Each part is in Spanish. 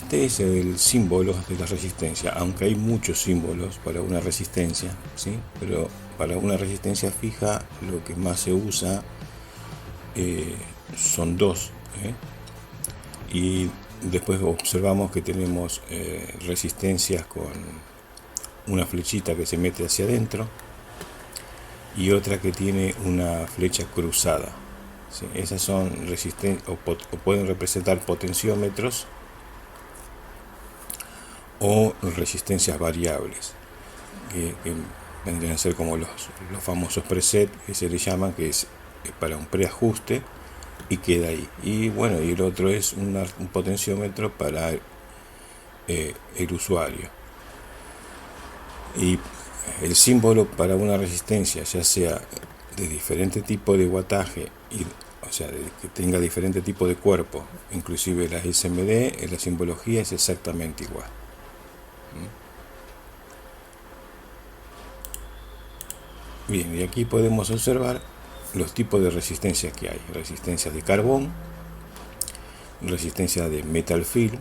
este es el símbolo de la resistencia, aunque hay muchos símbolos para una resistencia, ¿sí? Pero para una resistencia fija lo que más se usa son dos, ¿eh? Y después observamos que tenemos resistencias con una flechita que se mete hacia adentro y otra que tiene una flecha cruzada, ¿sí? Esas son resistencias o pueden representar potenciómetros o resistencias variables, que vendrían a ser como los famosos preset que se le llaman, que es para un preajuste y queda ahí. Y bueno, y el otro es un potenciómetro para el usuario. Y el símbolo para una resistencia, ya sea de diferente tipo de wattaje, o sea, que tenga diferente tipo de cuerpo, inclusive las SMD, la simbología es exactamente igual. Bien, y aquí podemos observar los tipos de resistencias que hay. Resistencia de carbón, resistencia de metal film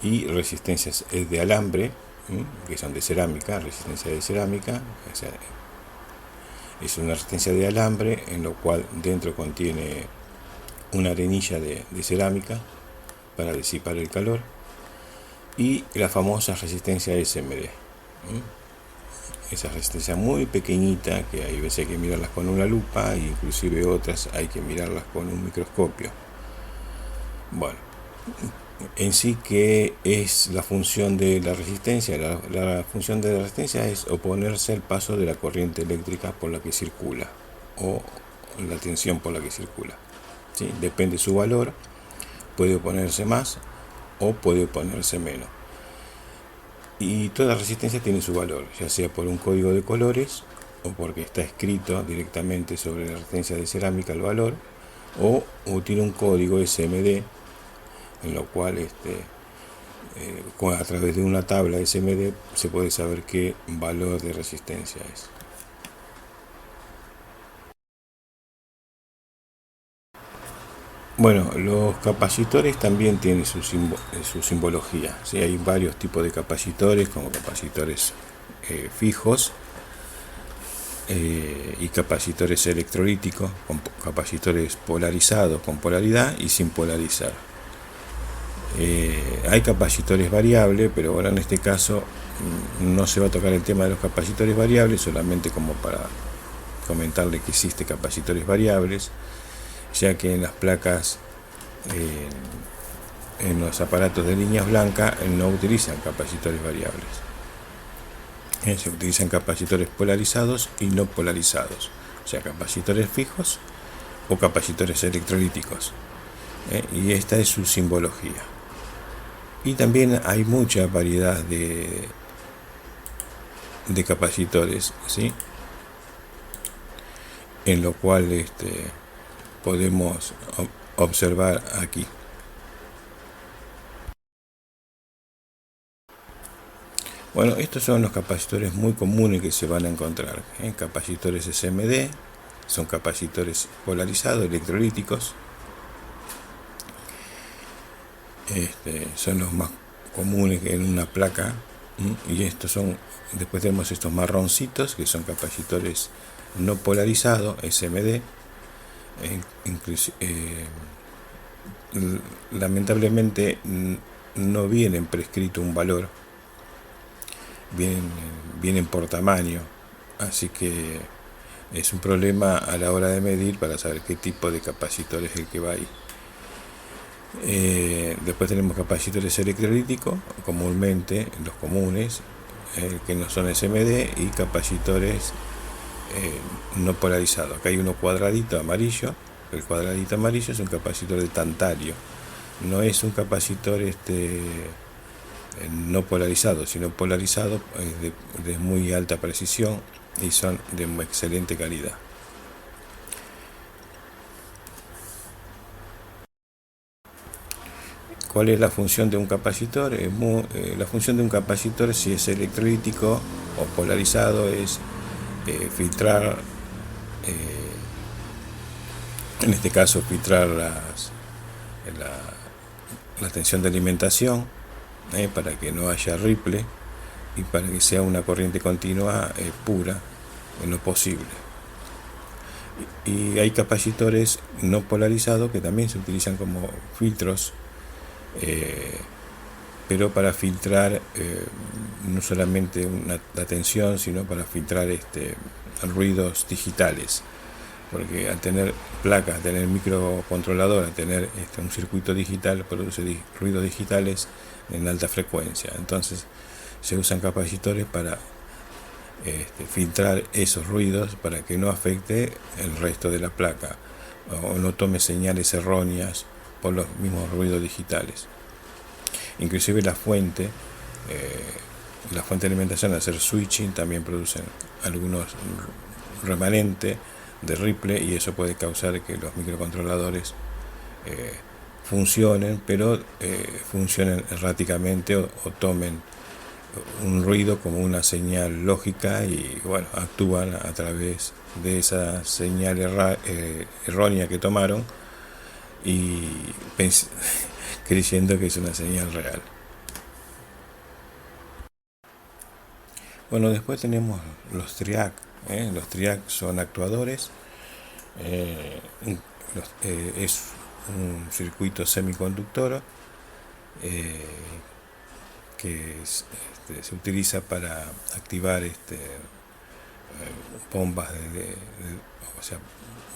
y resistencias de alambre, que son de cerámica, resistencia de cerámica. O sea, es una resistencia de alambre en lo cual dentro contiene una arenilla de cerámica para disipar el calor, y la famosa resistencia SMD. Esa resistencia muy pequeñita que hay veces hay que mirarlas con una lupa, e inclusive otras hay que mirarlas con un microscopio. Bueno, en sí, ¿qué es la función de la resistencia? La función de la resistencia es oponerse al paso de la corriente eléctrica por la que circula, o la tensión por la que circula, ¿sí? Depende de su valor, puede oponerse más o puede oponerse menos. Y toda resistencia tiene su valor, ya sea por un código de colores o porque está escrito directamente sobre la resistencia de cerámica el valor, o tiene un código SMD en lo cual a través de una tabla SMD se puede saber qué valor de resistencia es. Bueno, los capacitores también tienen su simbología, ¿sí? Hay varios tipos de capacitores, como capacitores fijos y capacitores electrolíticos, con capacitores polarizados con polaridad y sin polarizar. Hay capacitores variables, pero ahora en este caso no se va a tocar el tema de los capacitores variables, solamente como para comentarle que existe capacitores variables, ya que en las placas, en los aparatos de líneas blancas, no utilizan capacitores variables. Se utilizan capacitores polarizados y no polarizados, o sea, capacitores fijos o capacitores electrolíticos. Y esta es su simbología. Y también hay mucha variedad de capacitores, ¿sí? En lo cual podemos observar aquí. Bueno, estos son los capacitores muy comunes que se van a encontrar. Capacitores SMD, son capacitores polarizados, electrolíticos. Son los más comunes en una placa. Y estos son, después tenemos estos marroncitos, que son capacitores no polarizados, SMD. Lamentablemente no vienen prescrito un valor, vienen por tamaño, así que es un problema a la hora de medir para saber qué tipo de capacitor es el que va ahí. Después tenemos capacitores electrolíticos, comúnmente los comunes, que no son SMD, y capacitores no polarizados. Acá hay uno cuadradito amarillo. El cuadradito amarillo es un capacitor de tantalio, no es un capacitor no polarizado, sino polarizado, de muy alta precisión y son de muy excelente calidad. ¿Cuál es la función de un capacitor? La función de un capacitor, si es electrolítico o polarizado, es filtrar, en este caso filtrar la tensión de alimentación, para que no haya ripple y para que sea una corriente continua pura en lo posible. Y hay capacitores no polarizados que también se utilizan como filtros, pero para filtrar no solamente la tensión, sino para filtrar ruidos digitales, porque al tener placas, al tener microcontrolador, al tener un circuito digital, produce ruidos digitales en alta frecuencia. Entonces se usan capacitores para filtrar esos ruidos para que no afecte el resto de la placa o no tome señales erróneas por los mismos ruidos digitales. Inclusive la fuente de alimentación, al hacer switching, también producen algunos remanentes de ripple, y eso puede causar que los microcontroladores funcionen, pero funcionen erráticamente o tomen un ruido como una señal lógica y bueno, actúan a través de esa señal errónea que tomaron y creyendo que es una señal real. Bueno, después tenemos los TRIAC. Los TRIAC son actuadores. Es un circuito semiconductor que se utiliza para activar bombas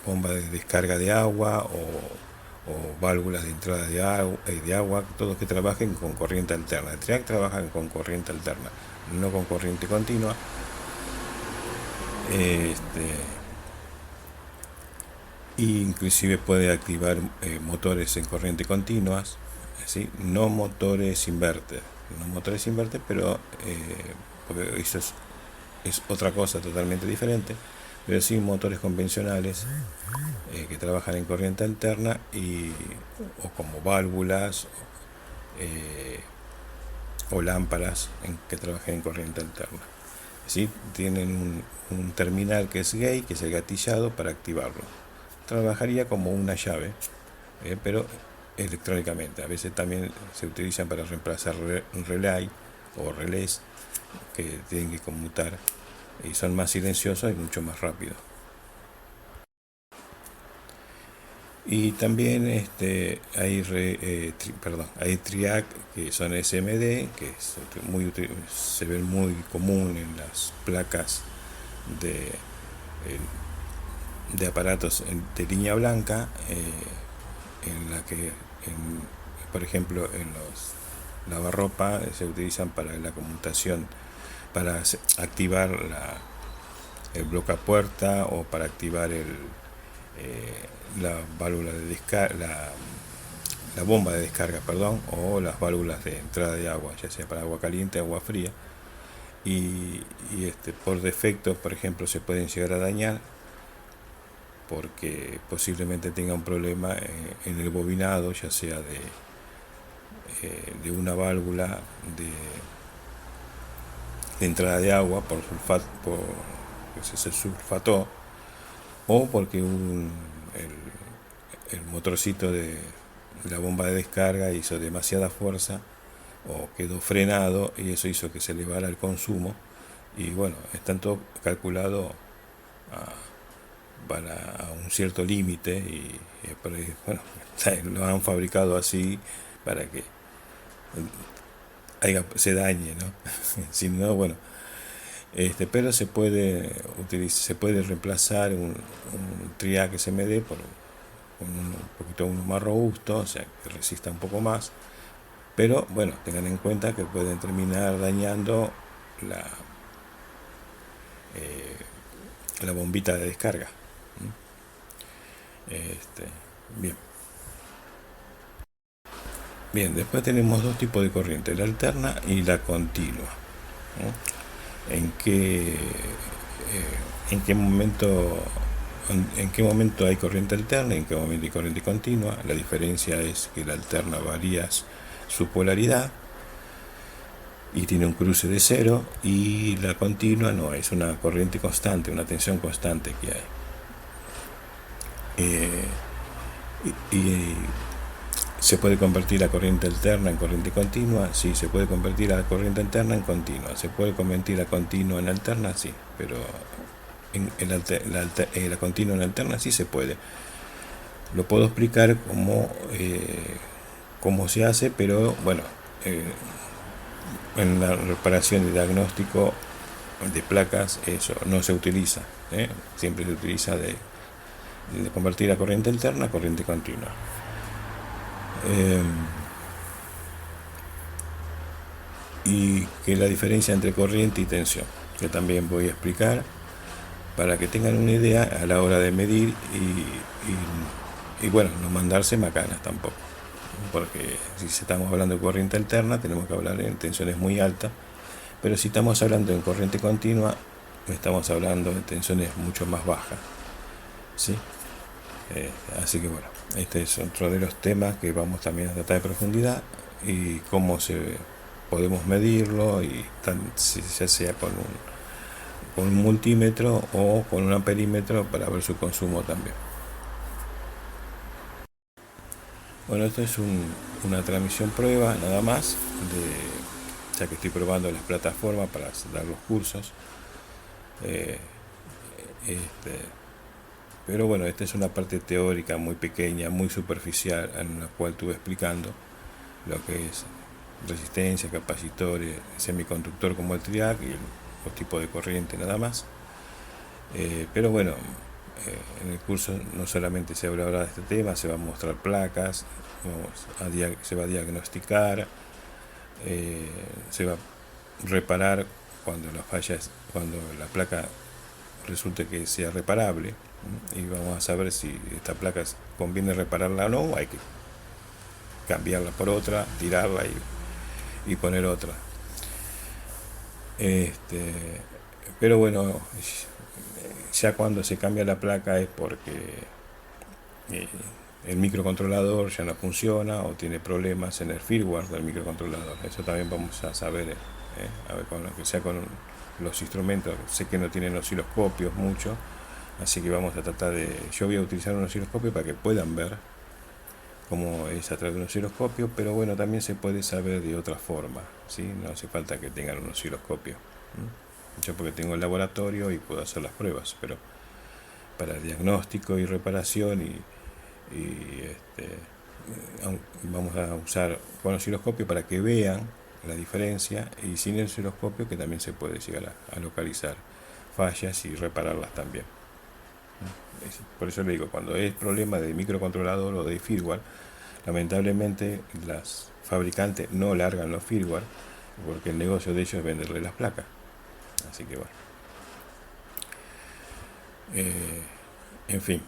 bombas de descarga de agua o válvulas de entrada de agua, todos que trabajen con corriente alterna. El TRIAC trabaja con corriente alterna, no con corriente continua. Inclusive puede activar motores en corriente continua, ¿sí? No motores inverter, pero porque eso es otra cosa totalmente diferente, pero sí motores convencionales que trabajan en corriente alterna o como válvulas o lámparas que trabajan en corriente alterna. ¿Sí? Tienen un terminal que es gate, que es el gatillado para activarlo. Trabajaría como una llave, pero electrónicamente. A veces también se utilizan para reemplazar relay o relés que tienen que conmutar y son más silenciosos y mucho más rápidos. Y también hay TRIAC que son SMD, que se ven muy común en las placas de aparatos de línea blanca, en la que, por ejemplo, en los lavarropa se utilizan para la conmutación, para activar el blocapuerta o para activar la válvula de descarga, la bomba de descarga, o las válvulas de entrada de agua, ya sea para agua caliente o agua fría. Y por defecto, por ejemplo, se pueden llegar a dañar porque posiblemente tenga un problema en el bobinado, ya sea de una válvula de entrada de agua porque se sulfató, o porque el motorcito de la bomba de descarga hizo demasiada fuerza o quedó frenado y eso hizo que se elevara el consumo. Y bueno, están todo calculado para un cierto límite y bueno, lo han fabricado así para que se dañe, ¿no? Si no, bueno, pero se puede reemplazar un TRIAC SMD por un poquito uno más robusto, o sea, que resista un poco más, pero bueno, tengan en cuenta que pueden terminar dañando la bombita de descarga. Bien, después tenemos dos tipos de corriente, la alterna y la continua. ¿En qué momento hay corriente alterna y en qué momento hay corriente continua? La diferencia es que la alterna varía su polaridad y tiene un cruce de cero, y la continua no, es una corriente constante, una tensión constante que hay. ¿Se puede convertir la corriente alterna en corriente continua? Sí, se puede convertir la corriente alterna en continua. ¿Se puede convertir la continua en alterna? Sí, pero la continua en alterna sí se puede. Lo puedo explicar cómo se hace, pero bueno, en la reparación de diagnóstico de placas eso no se utiliza. Siempre se utiliza de convertir la corriente alterna a corriente continua. Y que la diferencia entre corriente y tensión, que también voy a explicar para que tengan una idea a la hora de medir y bueno, no mandarse macanas tampoco, porque si estamos hablando de corriente alterna tenemos que hablar en tensiones muy altas, pero si estamos hablando en corriente continua estamos hablando de tensiones mucho más bajas, ¿sí? Así que bueno, este es otro de los temas que vamos también a tratar de profundidad y cómo podemos medirlo, y ya sea con un multímetro o con un amperímetro para ver su consumo también. Bueno, esto es una transmisión prueba nada más, ya que estoy probando las plataformas para dar los cursos. Pero bueno, esta es una parte teórica muy pequeña, muy superficial, en la cual estuve explicando lo que es resistencia, capacitores, semiconductor como el TRIAC y los tipos de corriente nada más. Pero bueno, en el curso no solamente se hablará de este tema, se va a mostrar placas, se va a diagnosticar, se va a reparar cuando la placa resulte que sea reparable, y vamos a saber si esta placa conviene repararla o no, hay que cambiarla por otra, tirarla y poner otra. Pero bueno, ya cuando se cambia la placa es porque el microcontrolador ya no funciona o tiene problemas en el firmware del microcontrolador. Eso también vamos a saber, a ver, con lo que sea con los instrumentos. Sé que no tienen osciloscopios mucho, así que vamos a tratar yo voy a utilizar un osciloscopio para que puedan ver cómo es a través de un osciloscopio, pero bueno, también se puede saber de otra forma, ¿sí? No hace falta que tengan un osciloscopio. Yo porque tengo el laboratorio y puedo hacer las pruebas, pero para diagnóstico y reparación vamos a usar con osciloscopio para que vean la diferencia, y sin el osciloscopio que también se puede llegar a localizar fallas y repararlas también. Por eso le digo, cuando es problema de microcontrolador o de firmware, lamentablemente las fabricantes no largan los firmware porque el negocio de ellos es venderle las placas. Así que bueno, en fin,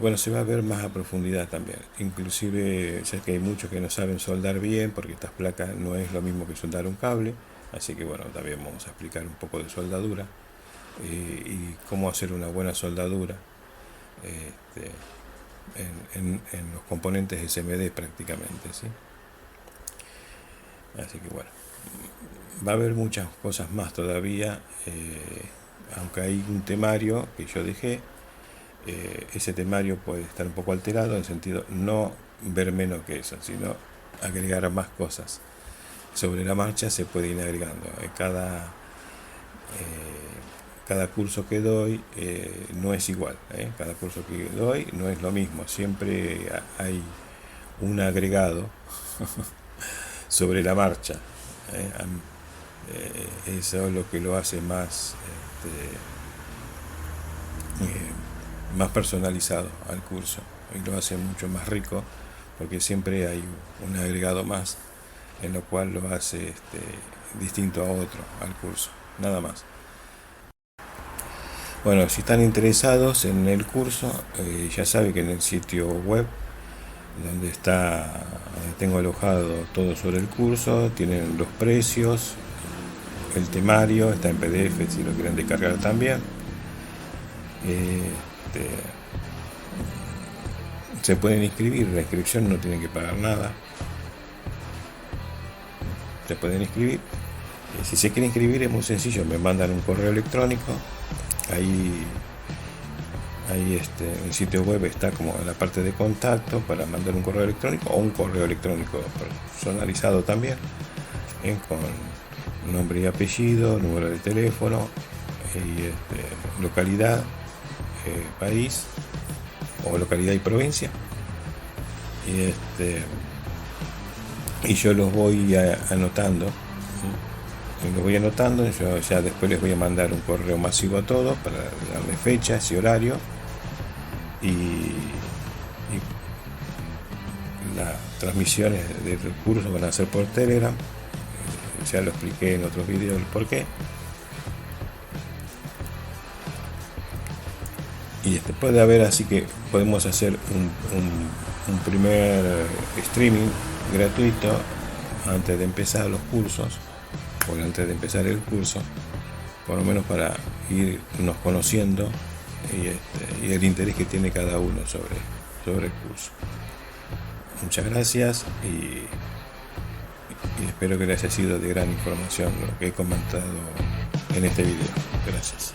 bueno, se va a ver más a profundidad también, inclusive ya que hay muchos que no saben soldar bien, porque estas placas no es lo mismo que soldar un cable, así que bueno, también vamos a explicar un poco de soldadura y cómo hacer una buena soldadura en los componentes SMD prácticamente, ¿sí? Así que bueno, va a haber muchas cosas más todavía, aunque hay un temario que yo dejé. Ese temario puede estar un poco alterado, en el sentido no ver menos que eso, sino agregar más cosas. Sobre la marcha se puede ir agregando. Cada curso que doy no es igual, cada curso que doy no es lo mismo, siempre hay un agregado sobre la marcha. Eso es lo que lo hace más personalizado al curso, y lo hace mucho más rico, porque siempre hay un agregado más, en lo cual lo hace distinto a otro, al curso, nada más. Bueno, si están interesados en el curso, ya saben que en el sitio web donde tengo alojado todo sobre el curso, tienen los precios, el temario, está en PDF si lo quieren descargar también. Se pueden inscribir, la inscripción no tienen que pagar nada, se pueden inscribir. Si se quieren inscribir es muy sencillo, me mandan un correo electrónico, ahí ahí el sitio web está como en la parte de contacto para mandar un correo electrónico o un correo electrónico personalizado también, con nombre y apellido, número de teléfono y localidad, país o localidad y provincia, y yo los voy anotando. Y lo voy anotando, yo ya después les voy a mandar un correo masivo a todos para darle fechas y horario, y las transmisiones del curso van a ser por Telegram. Ya lo expliqué en otros videos el por qué. Y puede haber, así que podemos hacer un primer streaming gratuito antes de empezar los cursos, o antes de empezar el curso, por lo menos para irnos conociendo y el interés que tiene cada uno sobre el curso. Muchas gracias y espero que les haya sido de gran información lo que he comentado en este video. Gracias.